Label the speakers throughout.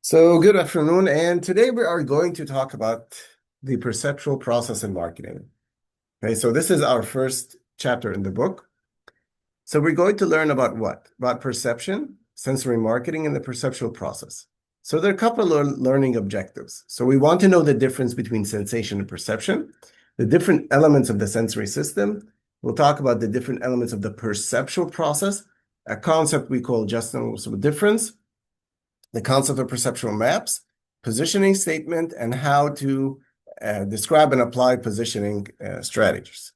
Speaker 1: So, good afternoon, and today we are going to talk about the perceptual process in marketing. Okay, so this is our first chapter in the book. So, we're going to learn about what? About perception, sensory marketing, and the perceptual process. So, there are a couple of learning objectives. So, we want to know the difference between sensation and perception, the different elements of the sensory system. We'll talk about the different elements of the perceptual process, a concept we call just noticeable difference, the concept of perceptual maps, positioning statement, and how to describe and apply positioning strategies.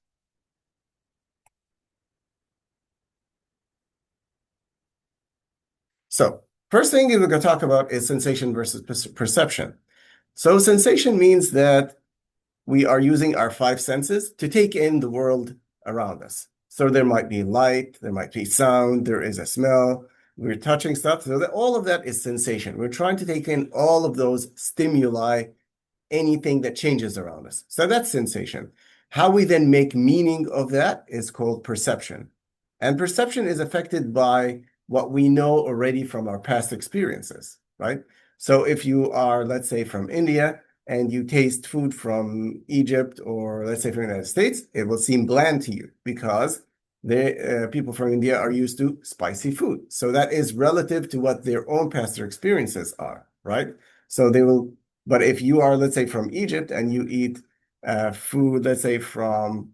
Speaker 1: So, first thing we're going to talk about is sensation versus perception. So, sensation means that we are using our five senses to take in the world around us. So, there might be light, there might be sound, there is a smell, we're touching stuff. So, that all of that is sensation. We're trying to take in all of those stimuli, anything that changes around us. So that's sensation. How we then make meaning of that is called perception. And perception is affected by what we know already from our past experiences, right? So if you are, let's say, from India and you taste food from Egypt or let's say from the United States, it will seem bland to you because the people from India are used to spicy food. So that is relative to what their own past experiences are, right? So they will, but if you are, let's say, from Egypt and you eat food, let's say, from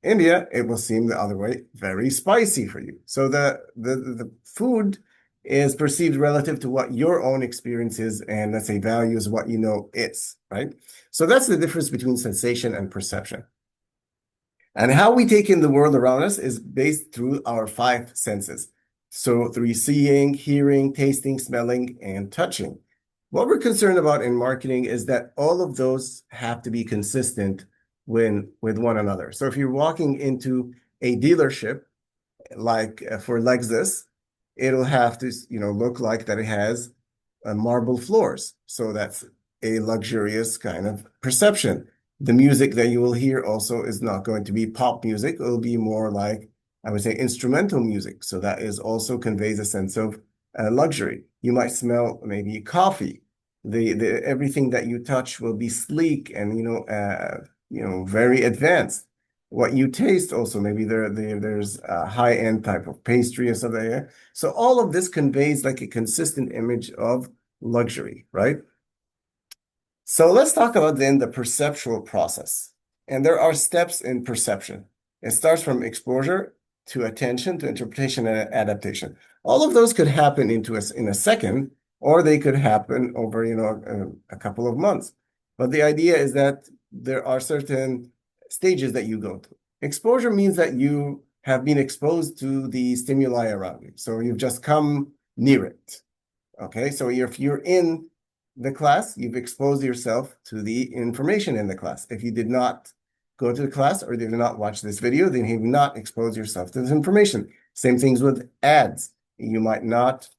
Speaker 1: India, it will seem the other way, very spicy for you. So the food is perceived relative to what your own experience is and, let's say, values what you know is, right? So that's the difference between sensation and perception. And how we take in the world around us is based through our five senses. So through seeing, hearing, tasting, smelling, and touching. What we're concerned about in marketing is that all of those have to be consistent with one another. So if you're walking into a dealership, like for Lexus, it'll have to, look like that it has marble floors. So that's a luxurious kind of perception. The music that you will hear also is not going to be pop music. It'll be more like, I would say, instrumental music. So that is also conveys a sense of luxury. You might smell maybe coffee. The everything that you touch will be sleek and very advanced. What you taste also, maybe there's a high-end type of pastry or something there. So all of this conveys like a consistent image of luxury, right? So let's talk about then the perceptual process. And there are steps in perception. It starts from exposure to attention to interpretation and adaptation. All of those could happen into us in a second, or they could happen over, a couple of months. But the idea is that there are certain stages that you go through. Exposure means that you have been exposed to the stimuli around you. So you've just come near it. Okay, so if you're in the class, you've exposed yourself to the information in the class. If you did not go to the class or did not watch this video, then you've not exposed yourself to this information. Same things with ads. You might not,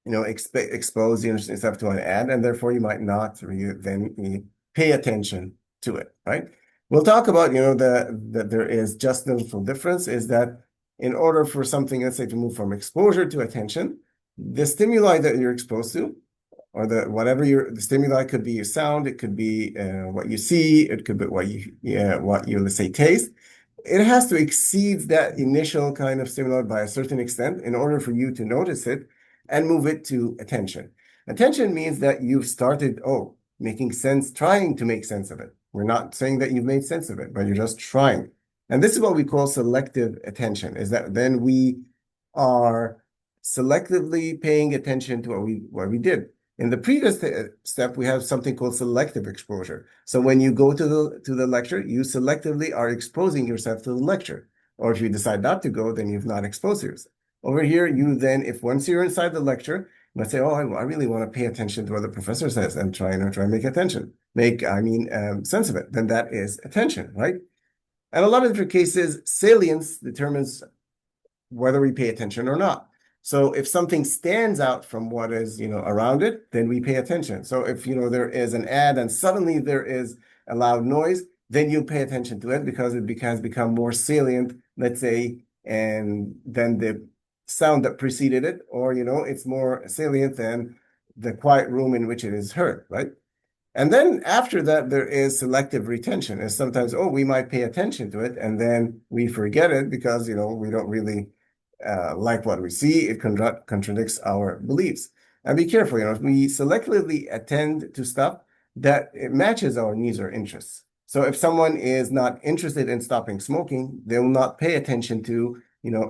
Speaker 1: expose yourself to an ad, and therefore you might not then pay attention to it, right? We'll talk about, that there is just noticeable difference is that in order for something, let's say, to move from exposure to attention, the stimuli that you're exposed to, or the stimuli could be your sound, it could be what you see, it could be what you let's say taste. It has to exceed that initial kind of stimuli by a certain extent in order for you to notice it and move it to attention. Attention means that you've started, making sense, trying to make sense of it. We're not saying that you've made sense of it, but you're just trying. And this is what we call selective attention, is that then we are selectively paying attention to what we did. In the previous step, we have something called selective exposure. So when you go to the lecture, you selectively are exposing yourself to the lecture. Or if you decide not to go, then you've not exposed yourself. Over here, you then, if once you're inside the lecture, let's say, I really want to pay attention to what the professor says and try and make sense of it. Then that is attention, right? And a lot of different cases, salience determines whether we pay attention or not. So if something stands out from what is, around it, then we pay attention. So if, there is an ad and suddenly there is a loud noise, then you pay attention to it because it has become more salient, let's say, and then the sound that preceded it, or, it's more salient than the quiet room in which it is heard, right? And then after that, there is selective retention. And sometimes, oh, we might pay attention to it, and then we forget it because, we don't really like what we see. It contradicts our beliefs. And be careful, we selectively attend to stuff that it matches our needs or interests. So if someone is not interested in stopping smoking, they will not pay attention to,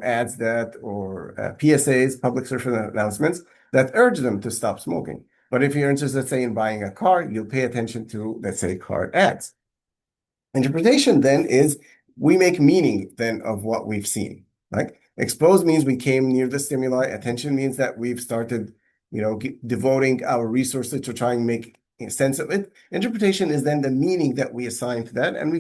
Speaker 1: ads that or PSAs, public service announcements that urge them to stop smoking. But if you're interested, let's say, in buying a car, you'll pay attention to, let's say, car ads. Interpretation then is we make meaning then of what we've seen. Like expose means we came near the stimuli. Attention means that we've started, devoting our resources to try and make sense of it. Interpretation is then the meaning that we assign to that, and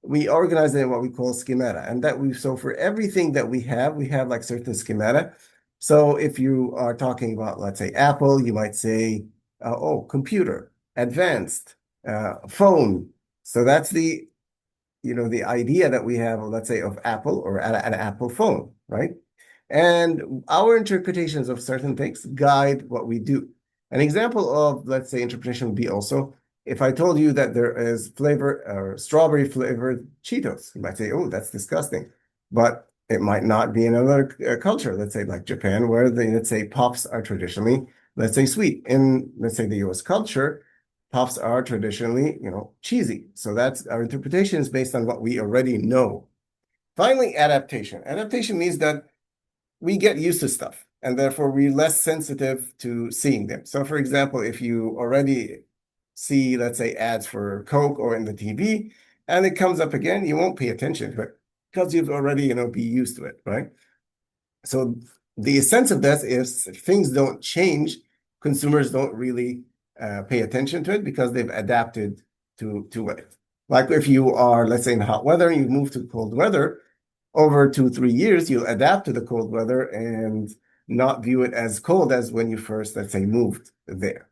Speaker 1: we organize it in what we call schemata. And so for everything that we have like certain schemata. So if you are talking about, let's say, Apple, you might say, computer, advanced, phone. So that's the idea that we have, let's say, of Apple or an Apple phone, right? And our interpretations of certain things guide what we do. An example of, let's say, interpretation would be also, if I told you that there is strawberry flavored Cheetos, you might say, oh, that's disgusting. But it might not be in another culture, let's say like Japan, where let's say, Pops are traditionally, let's say, sweet. In, let's say, the US culture, Pops are traditionally, cheesy. So that's our interpretation is based on what we already know. Finally, adaptation. Adaptation means that we get used to stuff, and therefore we're less sensitive to seeing them. So for example, if you already see, let's say, ads for Coke or in the TV, and it comes up again, you won't pay attention to it because you've already, be used to it, right? So the sense of that is if things don't change, consumers don't really pay attention to it because they've adapted to it. Like if you are, let's say, in hot weather, you move to cold weather, over 2-3 years, you'll adapt to the cold weather and not view it as cold as when you first, let's say, moved there.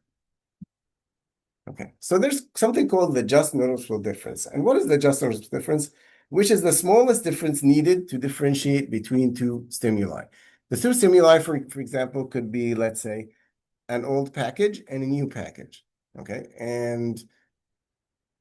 Speaker 1: Okay, so there's something called the just noticeable difference. And what is the just noticeable difference? Which is the smallest difference needed to differentiate between two stimuli. The two stimuli, for example, could be, let's say, an old package and a new package, okay? And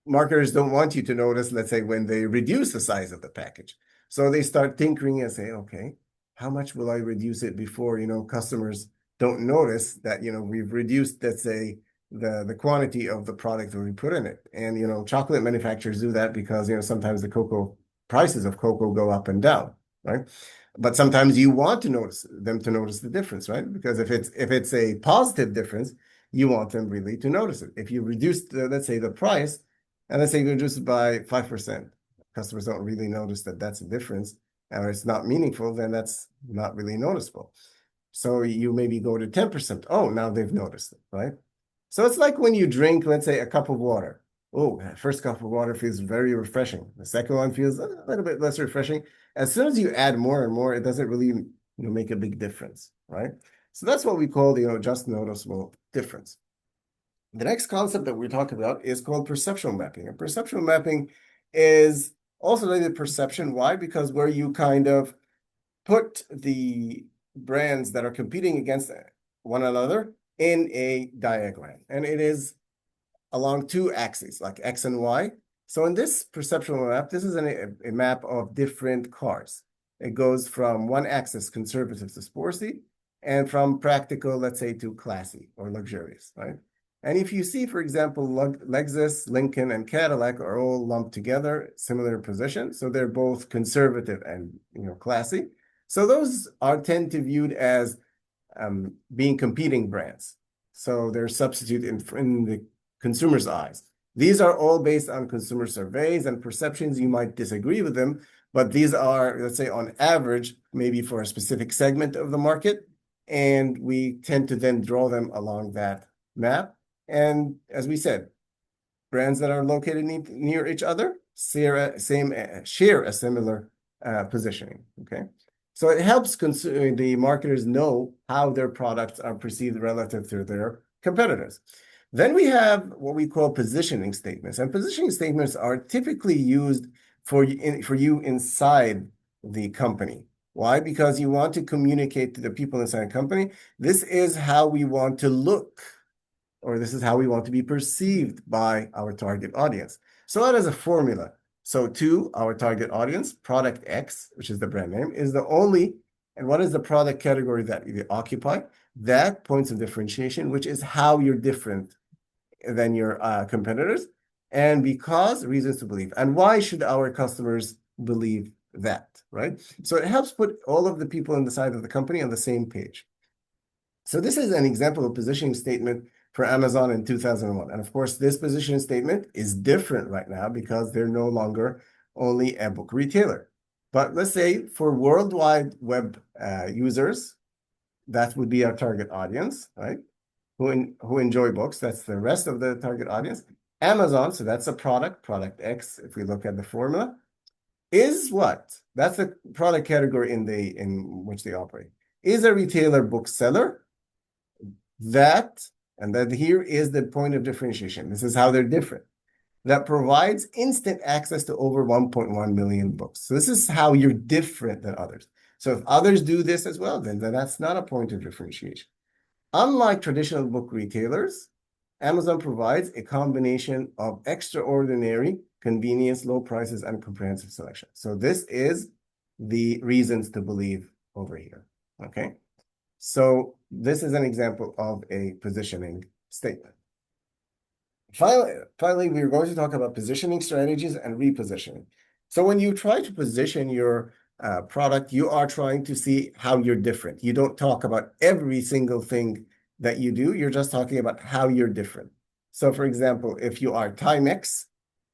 Speaker 1: marketers don't want you to notice, let's say, when they reduce the size of the package. So they start tinkering and say, okay, how much will I reduce it before, customers don't notice that, we've reduced, let's say, the quantity of the product that we put in it. And, chocolate manufacturers do that because, sometimes the prices of cocoa go up and down, right? But sometimes you want to notice the difference, right? Because if it's a positive difference, you want them really to notice it. If you reduce, let's say, the price, and let's say you reduce it by 5%, customers don't really notice that that's a difference, or it's not meaningful, then that's not really noticeable. So you maybe go to 10%. Oh, now they've noticed it, right? So it's like when you drink, let's say, a cup of water. Oh, that first cup of water feels very refreshing. The second one feels a little bit less refreshing. As soon as you add more and more, it doesn't really, make a big difference, right? So that's what we call the, just noticeable difference. The next concept that we're talking about is called perceptual mapping. And perceptual mapping is also related to perception. Why? Because where you kind of put the brands that are competing against one another in a diagram. And it is along two axes, like X and Y. So in this perceptual map, this is a map of different cars. It goes from one axis, conservative to sporty, and from practical, let's say, to classy or luxurious, right? And if you see, for example, Lexus, Lincoln, and Cadillac are all lumped together, similar position. So they're both conservative and, classy. So those tend to viewed as being competing brands. So they're substitute in the consumer's eyes. These are all based on consumer surveys and perceptions. You might disagree with them, but these are, let's say, on average, maybe for a specific segment of the market. And we tend to then draw them along that map. And as we said, brands that are located near each other share a similar positioning, okay? So it helps the marketers know how their products are perceived relative to their competitors. Then we have what we call positioning statements. And positioning statements are typically used for you inside the company. Why? Because you want to communicate to the people inside the company, this is how we want to look, or this is how we want to be perceived by our target audience. So that is a formula. So to our target audience, product X, which is the brand name, is the only, and what is the product category that you occupy? That points of differentiation, which is how you're different than your competitors, and because reasons to believe. And why should our customers believe that, right? So it helps put all of the people inside of the company on the same page. So this is an example of positioning statement for Amazon in 2001. And of course, this positioning statement is different right now because they're no longer only a book retailer. But let's say for worldwide web users, that would be our target audience, right? Who enjoy books. That's the rest of the target audience. Amazon, so that's a product X, if we look at the formula, is what? That's the product category in which they operate. Is a retailer bookseller? And then here is the point of differentiation. This is how they're different. That provides instant access to over 1.1 million books. So this is how you're different than others. So if others do this as well, then that's not a point of differentiation. Unlike traditional book retailers, Amazon provides a combination of extraordinary convenience, low prices, and comprehensive selection. So this is the reasons to believe over here, okay? So this is an example of a positioning statement. Finally, we're going to talk about positioning strategies and repositioning. So when you try to position your product, you are trying to see how you're different. You don't talk about every single thing that you do. You're just talking about how you're different. So for example, if you are Timex,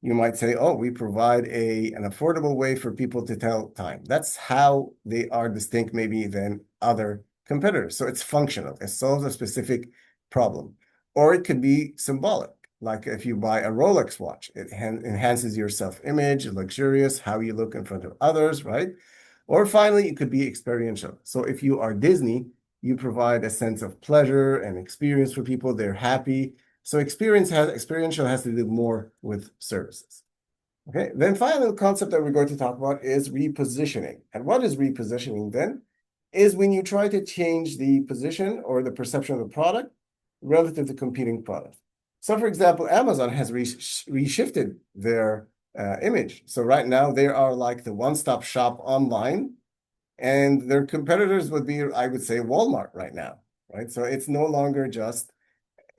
Speaker 1: you might say, oh, we provide an affordable way for people to tell time. That's how they are distinct maybe than other competitors. So it's functional. It solves a specific problem. Or it could be symbolic. Like if you buy a Rolex watch, it enhances your self-image, luxurious, how you look in front of others, right? Or finally, it could be experiential. So if you are Disney, you provide a sense of pleasure and experience for people. They're happy. So experiential has to do more with services. Okay, then final concept that we're going to talk about is repositioning. And what is repositioning then? Is when you try to change the position or the perception of the product relative to competing products. So for example, Amazon has reshifted their image. So right now they are like the one-stop shop online, and their competitors would be, I would say, Walmart right now, right? So it's no longer just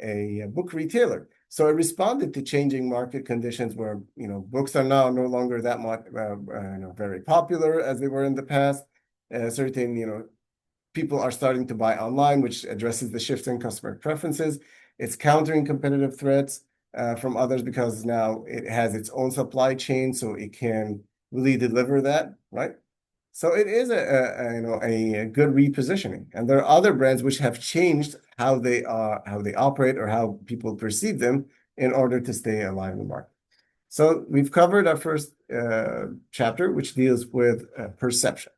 Speaker 1: a book retailer. So it responded to changing market conditions where, books are now no longer that much very popular as they were in the past. Certain, people are starting to buy online, which addresses the shift in customer preferences. It's countering competitive threats from others because now it has its own supply chain, so it can really deliver that, right? So it is a good repositioning. And there are other brands which have changed how they operate or how people perceive them in order to stay alive in the market. So we've covered our first chapter, which deals with perception.